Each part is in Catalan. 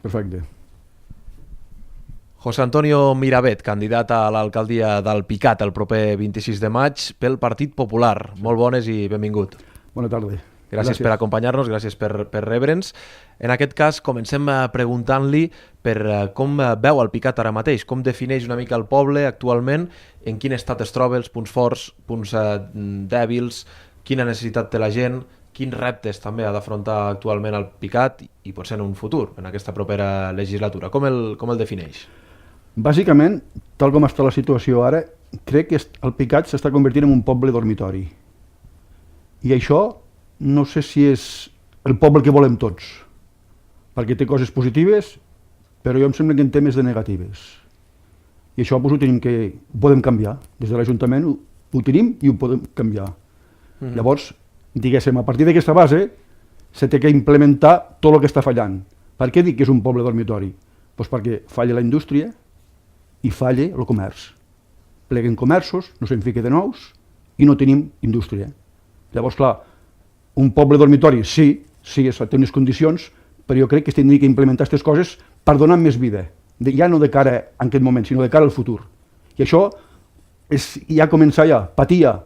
Perfecte. José Antonio Mirabet, candidat a l'alcaldia d'Alpicat el proper 26 de maig pel Partit Popular. Molt bones i benvingut. Bona tarda. Gràcies per acompanyar-nos, gràcies per rebre'ns. En aquest cas, comencem preguntant-li per com veu Alpicat ara mateix, com defineix una mica el poble actualment, en quin estat es troba, els punts forts, punts dèbils, quina necessitat té la gent, quins reptes també ha d'afrontar actualment Alpicat i potser en un futur, en aquesta propera legislatura. Com el defineix? Bàsicament, tal com està la situació ara, crec que Alpicat s'està convertint en un poble dormitori. I això no sé si és el poble que volem tots, perquè té coses positives, però jo em sembla que en té més de negatives. I això ho podem canviar. Des de l'Ajuntament ho tenim i ho podem canviar. Llavors, diguéssim, a partir d'aquesta base se té que implementar tot el que està fallant. Per què dic que és un poble dormitori? Doncs perquè falla la indústria i falla el comerç. Pleguen comerços, no se'n fica de nous i no tenim indústria. Llavors, clar, un poble dormitori sí, té unes condicions, però jo crec que s'hauria que implementar aquestes coses per donar més vida, ja no de cara a aquest moment, sinó de cara al futur. I això és ja començar patia,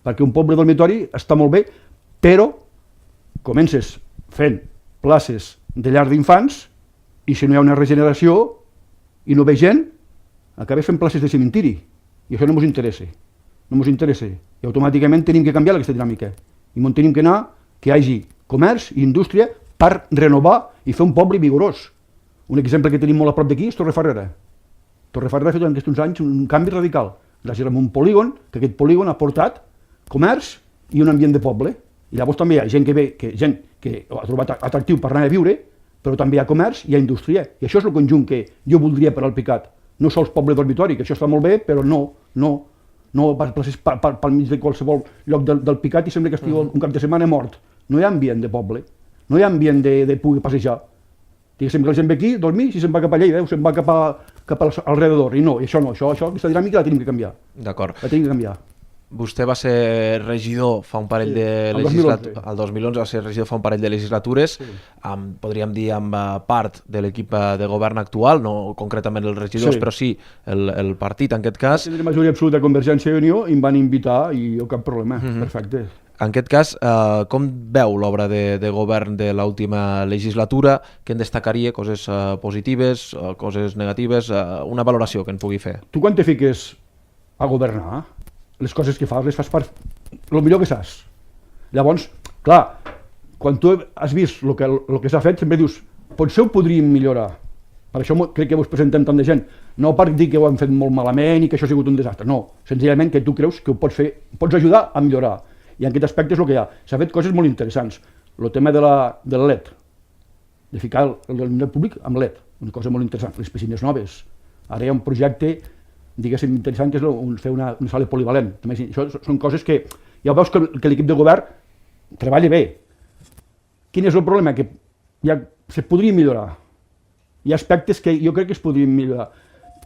perquè un poble dormitori està molt bé, però comences fent places de llar d'infants i si no hi ha una regeneració i no ve gent, acabes fent places de cementiri. I això no ens interessa. No ens interessa. I automàticament tenim que canviar aquesta dinàmica. I on tenim que anar, que hi hagi comerç i indústria per renovar i fer un poble vigorós. Un exemple que tenim molt a prop d'aquí és Torrefarrera. Torrefarrera ha fet en aquests anys un canvi radical. Gràcies a un polígon, que aquest polígon ha portat comerç i un ambient de poble. I llavors també hi ha gent que ha trobat atractiu per anar a viure, però també hi ha comerç i hi ha indústria. I això és el conjunt que jo voldria per Alpicat. No sols poble dormitori, que això està molt bé, però no places pel mig de qualsevol lloc del Picat i sembla que estigui un cap de setmana mort. No hi ha ambient de poble, no hi ha ambient de poder passejar. Diguéssim que la gent ve aquí, dormir, si se'n va cap a Lleida o se'n va cap al redador. I no, això no, aquesta dinàmica la tenim que canviar. D'acord. La tenim que canviar. Vostè va ser regidor fa un parell de legislatures. El 2011 va ser regidor fa un parell de legislatures, podríem dir amb part de l'equip de govern actual, no concretament els regidors, però sí el partit en aquest cas. De majoria absoluta de Convergència i Unió i em van invitar i jo cap problema, perfecte. En aquest cas, com veu l'obra de govern de l'última legislatura? Què en destacaria? Coses positives, coses negatives? Una valoració que en pugui fer. Tu quan te fiques a governar, les coses que fas, les fas per el millor que saps. Llavors, clar, quan tu has vist el que s'ha fet, sempre dius, potser ho podríem millorar. Per això crec que vos presentem tant de gent. No per dir que ho hem fet molt malament i que això ha sigut un desastre, no. Senzillament que tu creus que ho pots fer, pots ajudar a millorar. I en aquest aspecte és el que hi ha. S'ha fet coses molt interessants. El tema del LED, de ficar el públic amb LED, una cosa molt interessant. Les piscines noves. Ara hi ha un projecte, diguéssim, interessant, que és fer una sala polivalent. Això són coses que ja veus que l'equip de govern treballa bé. Quin és el problema? Que ja se podria millorar. Hi ha aspectes que jo crec que es podrien millorar.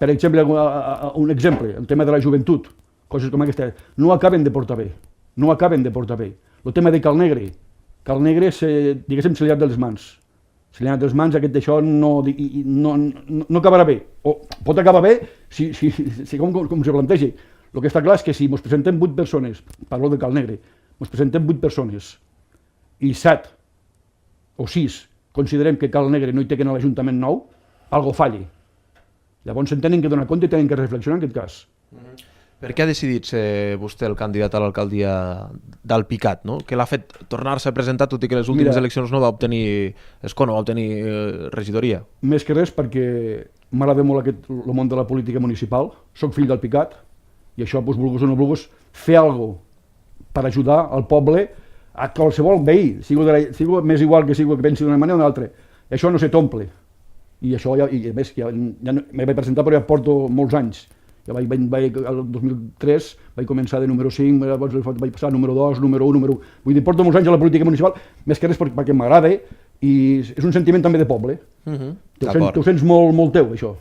Per exemple, un exemple, el tema de la joventut, coses com aquesta, no acaben de portar bé. No acaben de portar bé. El tema de Cal Negre, diguéssim, se li ha de les mans. Se li ha de les mans, aquest d'això no acabarà bé. O pot acabar bé com se plantegi. El que està clar és que si ens presentem 8 persones, parlo de Cal Negre, ens presentem 8 persones i 7 o 6 considerem que Cal Negre no hi té que anar a l'Ajuntament nou, algo falli. Llavors se'n tenen que donar compte i tenen que reflexionar en aquest cas. Per què ha decidit ser vostè el candidat a l'alcaldia d'Alpicat? Què l'ha fet tornar-se a presentar, tot i que les últimes eleccions no va obtenir escó, no va obtenir regidoria? Més que res perquè m'agrada molt el món de la política municipal, soc fill d'Alpicat, i això, vulguis o no vulguis, fer alguna cosa per ajudar al poble, a qualsevol veí, sigui més igual que pensi d'una manera o d'una altra. Això no se t'omple. I això, a més, ja m'he vaig presentar, però ja porto molts anys. El 2003 vaig començar de número 5, vaig passar número 2, número 1, número 1. Vull dir, porto molts anys a la política municipal, més que res perquè m'agrada i és un sentiment també de poble. T'ho sents molt teu, això.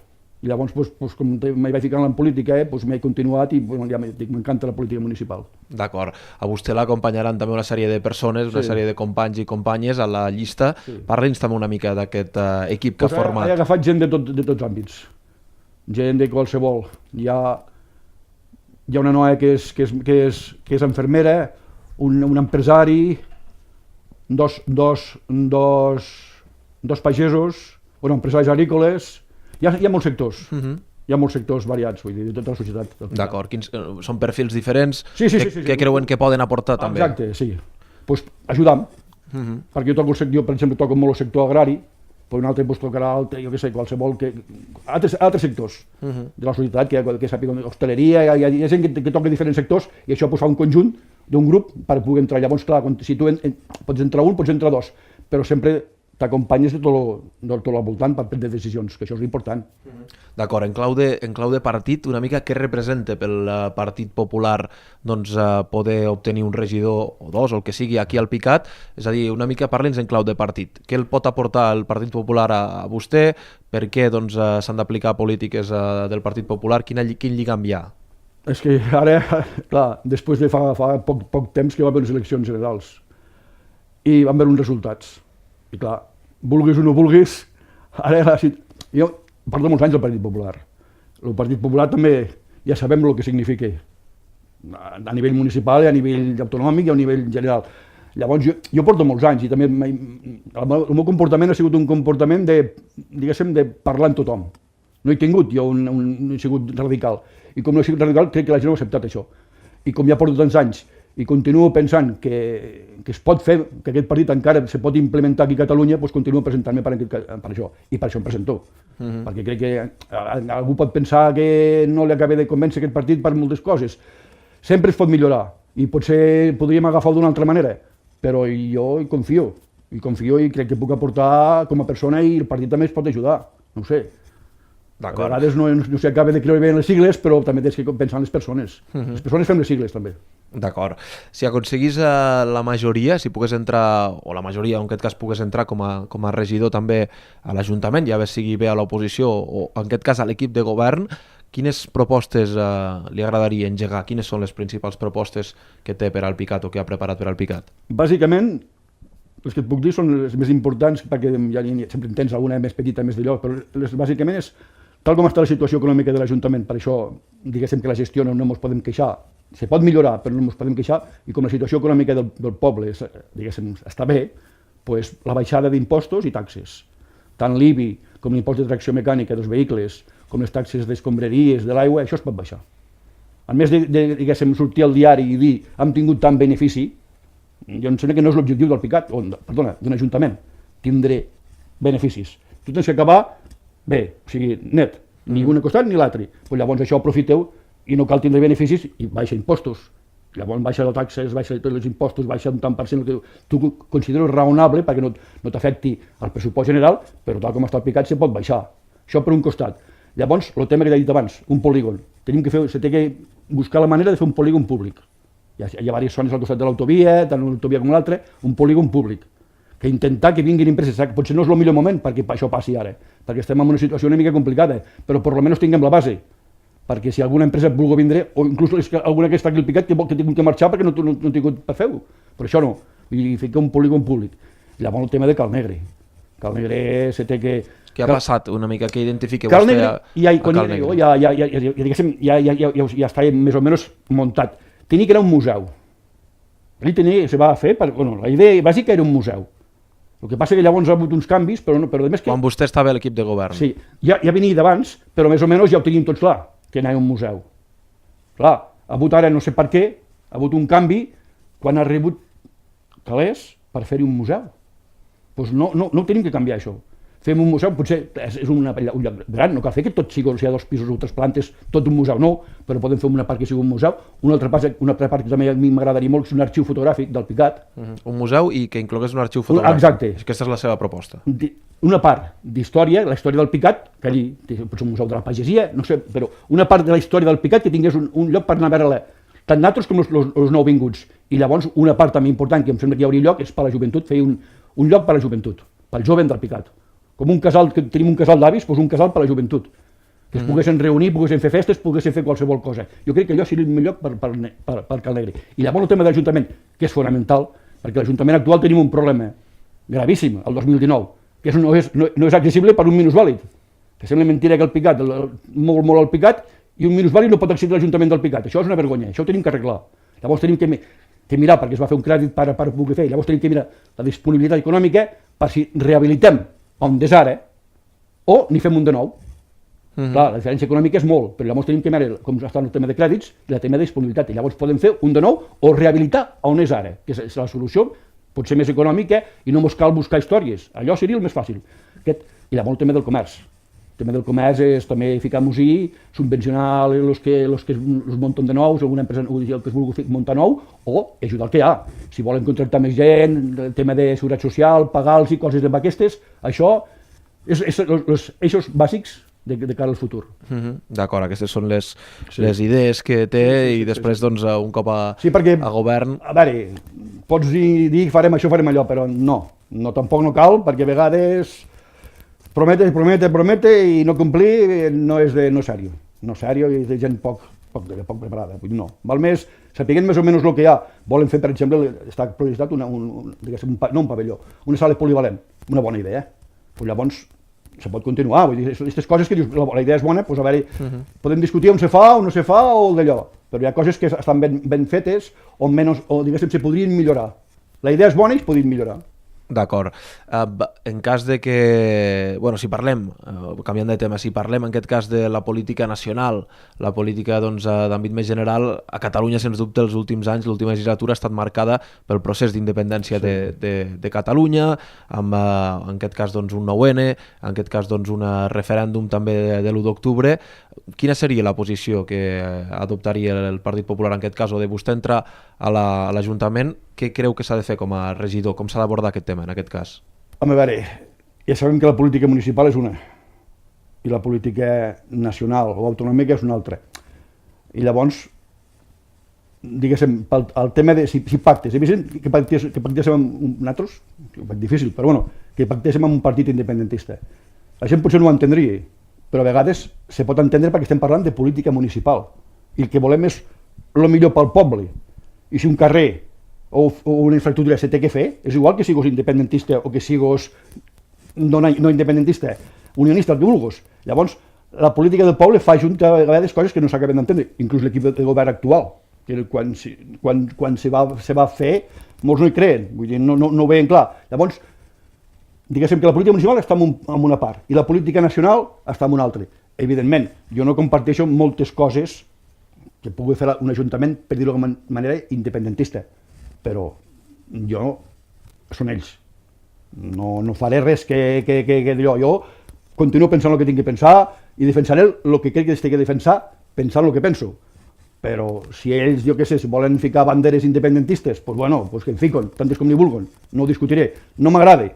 I llavors, com m'hi vaig ficar en la política, m'hi he continuat i ja m'encanta la política municipal. D'acord. A vostè l'acompanyaran també una sèrie de persones, una sèrie de companys i companyes a la llista. Parli'ns també una mica d'aquest equip que ha format. He agafat gent de tots àmbits, gent de qualsevol. Hi ha una noia que és infermera, un empresari, dos pagesos, empresaris agrícoles. Hi ha molts sectors, hi ha molts sectors variats, vull dir, de tota la societat. D'acord, són perfils diferents que creuen que poden aportar també. Exacte, sí. Doncs ajudam, perquè jo per exemple, toco molt el sector agrari, però un altre tocarà jo què sé, qualsevol, altres sectors de la societat, que sàpiga hostaleria, hi ha gent que toca diferents sectors i això fa un conjunt d'un grup per poder entrar. Llavors, clar, si tu pots entrar un, pots entrar dos, però sempre t'acompanyes de tot al voltant per prendre decisions, que això és important. D'acord, en clau de partit, una mica què representa pel Partit Popular poder obtenir un regidor o dos, o el que sigui, aquí al Picat? És a dir, una mica parli'ns en clau de partit. Què el pot aportar el Partit Popular a vostè? Per què s'han d'aplicar polítiques del Partit Popular? Quin lligam hi ha? És que ara, clar, després de fa poc temps que va haver unes eleccions generals i van haver uns resultats. I clar, vulguis o no vulguis, ara jo porto molts anys al Partit Popular. El Partit Popular també ja sabem el que significa, a nivell municipal, a nivell autonòmic i a nivell general. Llavors jo porto molts anys i també el meu comportament ha sigut un comportament de parlar amb tothom. No he tingut, jo no he sigut radical. I com no he sigut radical, crec que la gent ho ha acceptat, això. I com ja porto tants anys i continuo pensant que es pot fer, que aquest partit encara se pot implementar aquí a Catalunya, doncs continuo presentant-me per això. I per això em presento. Perquè crec que algú pot pensar que no li acaba de convèncer aquest partit per moltes coses. Sempre es pot millorar i potser podríem agafar-ho d'una altra manera, però jo hi confio i crec que puc aportar com a persona i el partit també es pot ajudar, no ho sé. A vegades no s'acaba de creure bé en les sigles, però també tens que pensar en les persones. Les persones fem les sigles també. D'acord. Si aconseguís la majoria, si pogués entrar, o la majoria en aquest cas pogués entrar com a regidor també a l'Ajuntament, ja sigui bé a l'oposició o en aquest cas a l'equip de govern, quines propostes li agradaria engegar? Quines són les principals propostes que té per al Picat o que ha preparat per al Picat? Bàsicament, les que et puc dir són les més importants, perquè ja sempre en tens alguna més petita, més d'allò, però bàsicament és tal com està la situació econòmica de l'Ajuntament. Per això, diguéssim que la gestió no ens podem queixar. Se pot millorar, però no ens podem queixar, i com la situació econòmica del poble diguéssim, està bé, doncs la baixada d'impostos i taxes. Tant l'IBI com l'impost de tracció mecànica dels vehicles, com les taxes d'escombraries, de l'aigua, això es pot baixar. A més de diguéssim, sortir al diari i dir hem tingut tant benefici, jo em sembla que no és l'objectiu del Picat, d'un ajuntament, tindré beneficis. Tu tens que acabar bé, o sigui, net, ni un costat ni l'altre. Pues llavors això aprofiteu i no cal tindre beneficis i baixa impostos. Llavors baixa les taxes, baixa tots els impostos, baixa un tant per cent que tu consideres raonable perquè no t'afecti el pressupost general, però tal com està el Picat se pot baixar. Això per un costat. Llavors, el tema que t'he dit abans, un polígon. Se té que buscar la manera de fer un polígon públic. Hi ha diverses zones al costat de l'autovia, tant l'autovia com l'altra, un polígon públic. Que intentar que vinguin empreses, potser no és el millor moment perquè això passi ara, perquè estem en una situació una mica complicada, però per almenys tinguem la base, perquè si alguna empresa vulgui vindre, o inclús alguna que està aquí al Picat que ha tingut que marxar perquè no ha tingut per fer-ho, però això no, i ficar un polígon públic. I llavors el tema de Cal Negre. Cal Negre se té que... Què ha passat una mica? Què identifica vostè a Cal Negre? Ja està més o menys muntat. Tenia que era un museu. Se va fer, la idea bàsica era un museu. El que passa que llavors ha hagut uns canvis, però a més que... Quan vostè estava a l'equip de govern. Sí, ja venia d'abans, però més o menys ja ho teníem tots clar, que anava a un museu. Clar, ha hagut ara, no sé per què, ha hagut un canvi quan ha rebut calés per fer-hi un museu. Doncs no tenim que canviar això. Fem un museu, potser és un lloc gran, no cal fer que tot sigui, o sigui, 2 pisos o 3 plantes, tot un museu, no, però podem fer una part que sigui un museu. Una altra part que també a mi m'agradaria molt és un arxiu fotogràfic del Picat. Un museu i que inclogués un arxiu fotogràfic. Exacte. Aquesta és la seva proposta. Una part d'història, la història del Picat, que allí pot ser un museu de la pagesia, no sé, però una part de la història del Picat que tingués un lloc per anar a veure-la, tant nosaltres com els nouvinguts. I llavors una part també important que em sembla que hi hauria lloc és per a la joventut, fer un lloc per a la joventut, pel jovent del Picat. Com un casal, que tenim un casal d'avis, doncs un casal per a la joventut. que es poguessin reunir, poguessin fer festes, poguessin fer qualsevol cosa. Jo crec que allò seria el millor per Cal Negre. I llavors el tema de l'Ajuntament, que és fonamental, perquè l'Ajuntament actual tenim un problema gravíssim, el 2019, que no és accessible per un minusvàlid. Que sembla mentira que el Picat, molt el Picat, i un minusvàlid no pot accedir a l'Ajuntament del Picat. Això és una vergonya, això ho tenim que arreglar. Llavors tenim que mirar, perquè es va fer un crèdit per poder fer, llavors tenim que mirar la disponibilitat econòmica per si rehabilitem on és ara o n'hi fem un de nou. Clar, la diferència econòmica és molt, però llavors tenim que mirar com està el tema de crèdits i el tema de disponibilitat, i llavors podem fer un de nou o rehabilitar on és ara, que és la solució, pot ser més econòmica i no ens cal buscar històries. Allò seria el més fàcil. I llavors el tema del comerç. El tema del comerç és també ficar-nos-hi, subvencionar els que els munten de nous, alguna empresa el que es vulgui muntar nou, o ajudar el que hi ha. Si volen contractar més gent, el tema de seguretat social, pagar-los i coses d'aquestes, això és els eixos bàsics de cara al futur. D'acord, aquestes són les idees que té i després, doncs, un cop a govern... A veure, pots dir farem això, farem allò, però tampoc no cal, perquè a vegades promete i no complir no és sèrio. No és sèrio i de gent poc preparada. No. Val més, sapiguem més o menys el que hi ha. Volen fer, per exemple, està projectat no un pavelló, una sala polivalent. Una bona idea. Pues llavors se pot continuar. Vull dir, aquestes coses que dius, la idea és bona, doncs a veure, podem discutir on se fa o no se fa o d'allò. Però hi ha coses que estan ben fetes o diguéssim, se podrien millorar. La idea és bona i es podrien millorar. D'acord. En cas de que... Bueno, si parlem, canviant de tema, si parlem en aquest cas de la política nacional, la política d'àmbit més general, a Catalunya, sens dubte, els últims anys, l'última legislatura ha estat marcada pel procés d'independència de Catalunya, amb en aquest cas un 9-N, en aquest cas un referèndum també de l'1 d'octubre. Quina seria la posició que adoptaria el Partit Popular en aquest cas, o de vostè entrar a l'Ajuntament? Què creu que s'ha de fer com a regidor? Com s'ha d'abordar aquest tema en aquest cas? Home, a veure, ja sabem que la política municipal és una i la política nacional o autonòmica és una altra. I llavors, diguéssim, el tema de si pactes, que pactéssim amb nosaltres, difícil, però bueno, que pactéssim amb un partit independentista. La gent potser no ho entendria, però a vegades se pot entendre perquè estem parlant de política municipal i el que volem és el millor pel poble. I si un carrer o una infraestructura se té que fer, és igual que siguis independentista o que siguis no independentista, unionista, el que vulguis. Llavors, la política del poble fa junta a vegades coses que no s'acaben d'entendre, inclús l'equip de govern actual, que quan se va fer, molts no hi creen, vull dir, no ho veien clar. Llavors, diguéssim que la política municipal està en una part i la política nacional està en una altra. Evidentment, jo no comparteixo moltes coses que pugui fer un ajuntament, per dir-ho de manera independentista, però són ells. No faré res que d'allò. Jo continuo pensant el que tinc que pensar i defensaré el que crec que estic a defensar pensant el que penso. Però si ells, jo què sé, si volen ficar banderes independentistes, doncs bueno, que en fiquen, tantes com n'hi vulguin, no ho discutiré. No m'agrada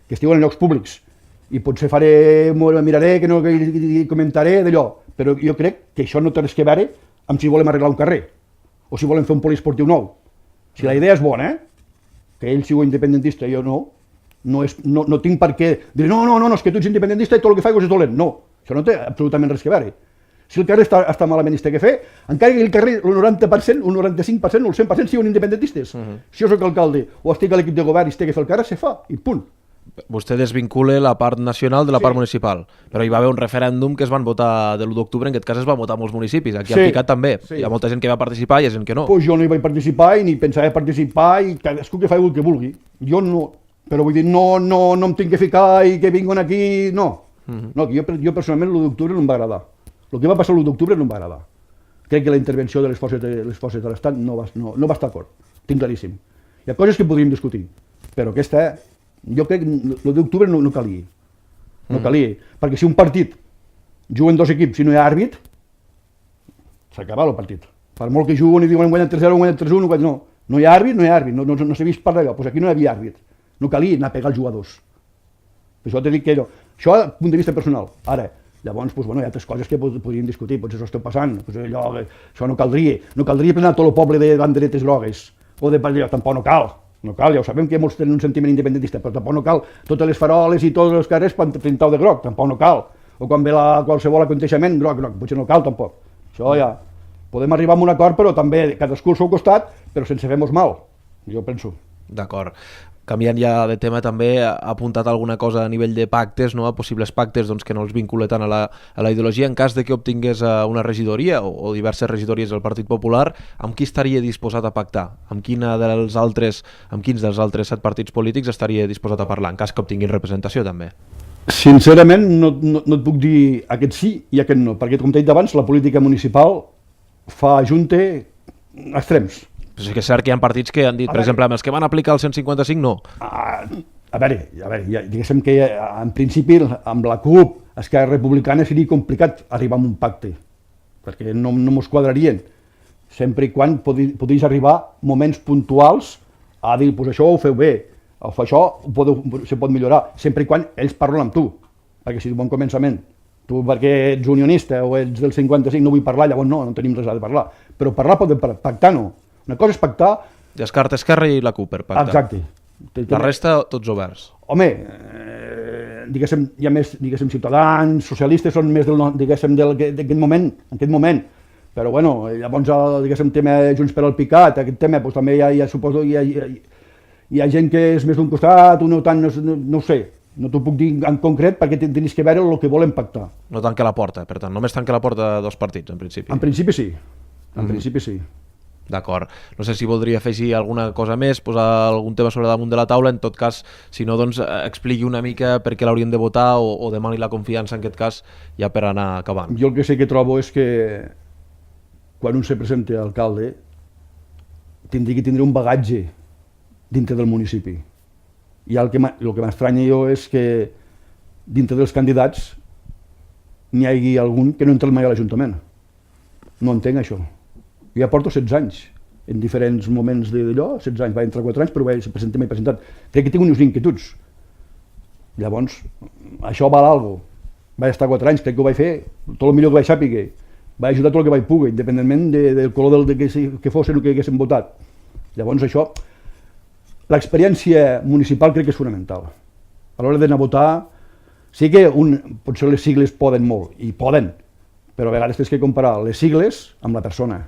que estiguin en llocs públics i potser miraré, que comentaré d'allò, però jo crec que això no té res a veure amb si volem arreglar un carrer o si volem fer un poliesportiu nou. Si la idea és bona, que ell sigui independentista i jo no tinc per què dir no, és que tu ets independentista i tot el que faig és dolent. No, això no té absolutament res a veure. Si el carrer està malament i es té que fer, encara que el carrer el 90%, el 95% o el 100% siguin independentistes. Si jo soc alcalde o estic a l'equip de govern i es té que fer el carrer, se fa, i punt. Vostè desvincula la part nacional de la part municipal, però hi va haver un referèndum que es van votar de l'1 d'octubre, en aquest cas es va votar molts municipis, aquí al Picat també, hi ha molta gent que va participar i hi ha gent que no. Pues jo no hi vaig participar i ni pensava participar i cadascú que faci el que vulgui. Jo no, però vull dir, no em tinc que ficar i que vinguin aquí, no. Jo personalment l'1 d'octubre no em va agradar. El que va passar l'1 d'octubre no em va agradar. Crec que la intervenció de les forces de l'Estat no va estar d'acord, tinc claríssim. Hi ha coses que podríem discutir, però aquesta... Jo crec que l'1 d'octubre no calia. No calia. Perquè si un partit juguen dos equips i no hi ha àrbit, s'acaba el partit. Per molt que juguen i diuen guanyen 3-0, guanyen 3-1, no hi ha àrbit, no s'ha vist per allò. Doncs aquí no hi havia àrbit. No calia anar a pegar els jugadors. Per això t'he dit que això des del punt de vista personal. Ara, llavors, hi ha altres coses que podríem discutir. Potser això està passant. Això no caldria. No caldria plenar tot el poble de banderetes grogues. O de allò, tampoc no cal. No cal, ja ho sabem que molts tenen un sentiment independentista, però tampoc no cal totes les faroles i tots els carrers pintar de groc, tampoc no cal. o quan ve qualsevol aconteixement, groc, potser no cal tampoc. Això ja, podem arribar a un acord, però també cadascú al seu costat, però sense fer-nos mal, jo penso. D'acord. Canviant ja de tema, també ha apuntat alguna cosa a nivell de pactes, no? A possibles pactes doncs, que no els vincula tant a la ideologia. En cas de que obtingués una regidoria o diverses regidories del Partit Popular, amb qui estaria disposat a pactar? Amb quins dels altres 7 partits polítics estaria disposat a parlar, en cas que obtinguin representació també? Sincerament no et puc dir aquest sí i aquest no, perquè com t'he dit abans, la política municipal fa junte extrems. Però sí que és cert que hi ha partits que han dit, per exemple, amb els que van aplicar el 155 no. A veure, diguéssim que en principi amb la CUP, Esquerra Republicana, seria complicat arribar a un pacte, perquè no mos quadrarien, sempre i quan podries arribar moments puntuals a dir, pues això ho feu bé, o això se pot millorar, sempre i quan ells parlen amb tu, perquè si és un bon començament. Tu perquè ets unionista o ets del 55 no vull parlar, llavors no tenim res a parlar, però parlar podem pactar no. Una cosa és pactar... Descarta Esquerra i la CUP per pactar. Exacte. La resta, tots oberts. Home, diguéssim, hi ha més, diguéssim, ciutadans, socialistes són més d'aquest moment, però bueno, llavors, diguéssim, tema Junts per al Picat, aquest tema, doncs també suposo hi ha gent que és més d'un costat, un no tant, no ho sé, no t'ho puc dir en concret perquè tens que veure el que volen pactar. No tanca la porta, per tant, només tanca la porta a dos partits, en principi. En principi sí, en principi sí. D'acord. No sé si voldria afegir alguna cosa més, posar algun tema sobre damunt de la taula, en tot cas, si no, doncs expliqui una mica per què l'haurien de votar o demani la confiança en aquest cas ja per anar acabant. Jo el que sé que trobo és que quan un se presenta a alcalde tindria que tindre un bagatge dintre del municipi. I el que m'estranya jo és que dintre dels candidats n'hi hagi algun que no entra mai a l'Ajuntament. No entenc això. Jo ja porto 16 anys, en diferents moments d'allò, 16 anys, va entrar 4 anys, però m'he presentat. Crec que tinc unes inquietuds. Llavors, això val alguna cosa. Vaig estar 4 anys, crec que ho vaig fer, tot el millor que vaig sàpiga. Vaig ajudar tot el que vaig poder, independentment del color que fos el que haguéssim votat. Llavors això, l'experiència municipal crec que és fonamental. A l'hora d'anar a votar, sí que potser les sigles poden molt, i poden, però a vegades tens que comparar les sigles amb la persona.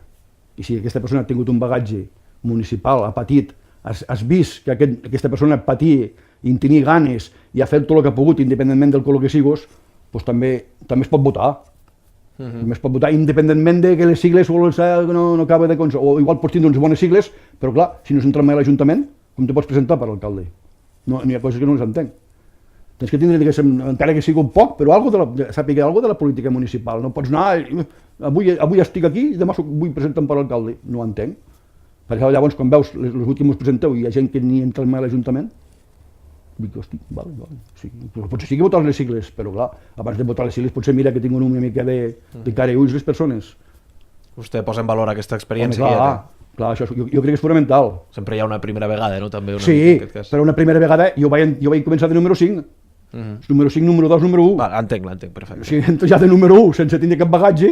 I si aquesta persona ha tingut un bagatge municipal, ha patit, has vist que aquesta persona ha patit i en tenia ganes i ha fet tot el que ha pogut, independentment del color que siguis, doncs també es pot votar. També es pot votar, independentment de que les sigles no acaba de... O igual pots tindre unes bones sigles, però clar, si no s'entra mai a l'Ajuntament, com te pots presentar per l'alcalde? N'hi ha coses que no les entenc. Tens que tindre, encara que sigui un poc, però sàpiga alguna de la política municipal. No pots anar, avui estic aquí i demà vull presentar per l'alcalde. No ho entenc. Perquè llavors, quan veus els últims que us presenteu i hi ha gent que ni entra mai a l'Ajuntament, dic, hosti, vale. Sí. Potser sí que votar les sigles, però clar, abans de votar les sigles potser mira que tinc una mica de cara i ulls les persones. Vostè posa en valor aquesta experiència que ja té. Clar, això jo crec que és fonamental. Sempre hi ha una primera vegada, no? També sí, però una primera vegada jo vaig començar de número 5. Número 5, número 2, número 1. Entenc, perfecte. Si entro ja de número 1 sense tindre cap bagatge,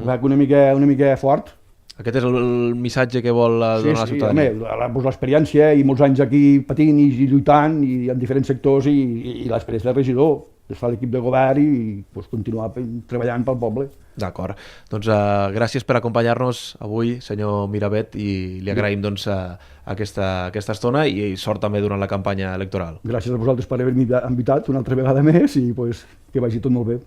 veig una mica fort. Aquest és el missatge que vol donar a la ciutadania. Sí, l'experiència i molts anys aquí patint i lluitant i en diferents sectors i l'experiència de regidor, d'estar a l'equip de govern i continuar treballant pel poble. D'acord. Doncs gràcies per acompanyar-nos avui, senyor Miravet, i li agraïm doncs, aquesta estona i sort també durant la campanya electoral. Gràcies a vosaltres per haver-me invitat una altra vegada més i que vagi tot molt bé.